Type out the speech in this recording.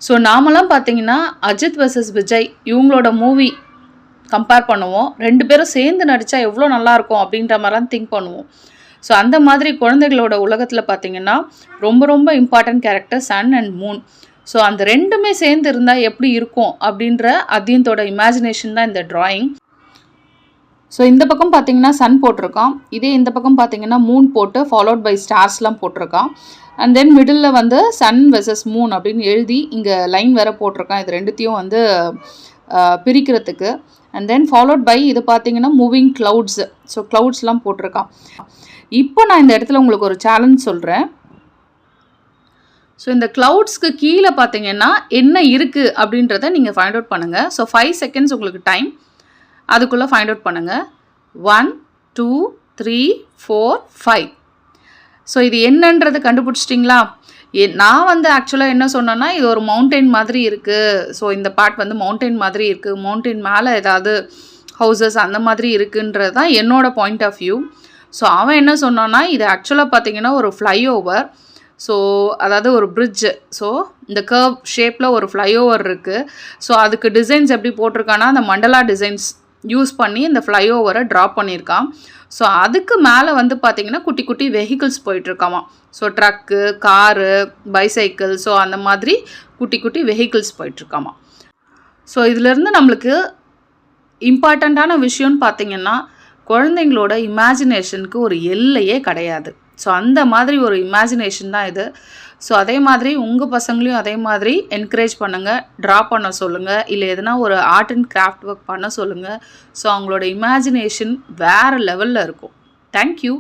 So நாமெல்லாம் பார்த்தீங்கன்னா Ajith vs Vijay இவங்களோட மூவி கம்பேர் பண்ணுவோம். 2 பேரும் சேர்ந்து நடித்தா எவ்வளோ நல்லாயிருக்கும் அப்படின்ற மாதிரிலாம் திங்க் பண்ணுவோம். ஸோ அந்த மாதிரி குழந்தைகளோட உலகத்தில் பார்த்தீங்கன்னா ரொம்ப ரொம்ப important character sun and moon. So அந்த 2மே சேர்ந்து இருந்தால் எப்படி இருக்கும் அப்படின்ற அத்யந்தோட இமேஜினேஷன் தான் இந்த ட்ராயிங். ஸோ இந்த பக்கம் பார்த்தீங்கன்னா சன் போட்டிருக்கான், இதே இந்த பக்கம் பார்த்தீங்கன்னா மூன் போட்டு ஃபாலோட் பை ஸ்டார்ஸ்லாம் போட்டிருக்கான். அண்ட் தென் மிடில் வந்து சன் வெர்சஸ் மூன் அப்படின்னு எழுதி இங்கே லைன் வேற போட்டிருக்கான். இது ரெண்டுத்தையும் வந்து பிரிக்கிறதுக்கு. அண்ட் தென் ஃபாலோட் பை இது பார்த்தீங்கன்னா மூவிங் க்ளவுட்ஸ். ஸோ க்ளவுட்ஸ்லாம் போட்டிருக்கான். இப்போ நான் இந்த இடத்துல உங்களுக்கு ஒரு சேலஞ்ச் சொல்கிறேன். ஸோ இந்த க்ளவுட்ஸ்க்கு கீழே பார்த்தீங்கன்னா என்ன இருக்குது அப்படின்றத நீங்கள் ஃபைண்ட் அவுட் பண்ணுங்கள். ஸோ 5 செகண்ட்ஸ் உங்களுக்கு டைம், அதுக்குள்ளே ஃபைண்ட் அவுட் பண்ணுங்கள். 1 2 3 4 5. ஸோ இது என்னன்றது கண்டுபிடிச்சிட்டிங்களா? நான் வந்து ஆக்சுவலாக என்ன சொன்னேன்னா இது ஒரு மவுண்டெயின் மாதிரி இருக்குது. ஸோ இந்த பார்ட் வந்து மவுண்டெயின் மாதிரி இருக்குது, மவுண்டெயின் மேலே ஏதாவது ஹவுசஸ் அந்த மாதிரி இருக்குன்றது தான் என்னோட பாயிண்ட் ஆஃப் வியூ. ஸோ அவன் என்ன சொன்னான்னா இது ஆக்சுவலாக பார்த்தீங்கன்னா ஒரு ஃப்ளைஓவர். ஸோ அதாவது ஒரு பிரிட்ஜு. ஸோ இந்த கர்வ் ஷேப்பில் ஒரு ஃப்ளைஓவர் இருக்குது. ஸோ அதுக்கு டிசைன்ஸ் எப்படி போட்டிருக்கான்னா அந்த மண்டலா டிசைன்ஸ் யூஸ் பண்ணி இந்த ஃப்ளைஓவரை ட்ராப் பண்ணியிருக்கான். ஸோ அதுக்கு மேலே வந்து பார்த்திங்கன்னா குட்டி குட்டி வெஹிக்கிள்ஸ் போயிட்டுருக்காமா. So truck, car, bicycle, so அந்த மாதிரி குட்டி குட்டி வெஹிக்கிள்ஸ் போயிட்டுருக்காமா. ஸோ இதிலேருந்து நம்மளுக்கு இம்பார்ட்டண்ட்டான விஷயம்னு பார்த்திங்கன்னா குழந்தைங்களோட இமேஜினேஷனுக்கு ஒரு எல்லையே கிடையாது. ஸோ அந்த மாதிரி ஒரு இமேஜினேஷன் தான் இது. ஸோ அதே மாதிரி உங்கள் பசங்களையும் அதே மாதிரி என்கரேஜ் பண்ணுங்கள், ட்ரா பண்ண சொல்லுங்கள், இல்லை எதுனா ஒரு ஆர்ட் அண்ட் கிராஃப்ட் ஒர்க் பண்ண சொல்லுங்கள். ஸோ அவங்களோட இமேஜினேஷன் வேறு லெவலில் இருக்கும். தேங்க்யூ.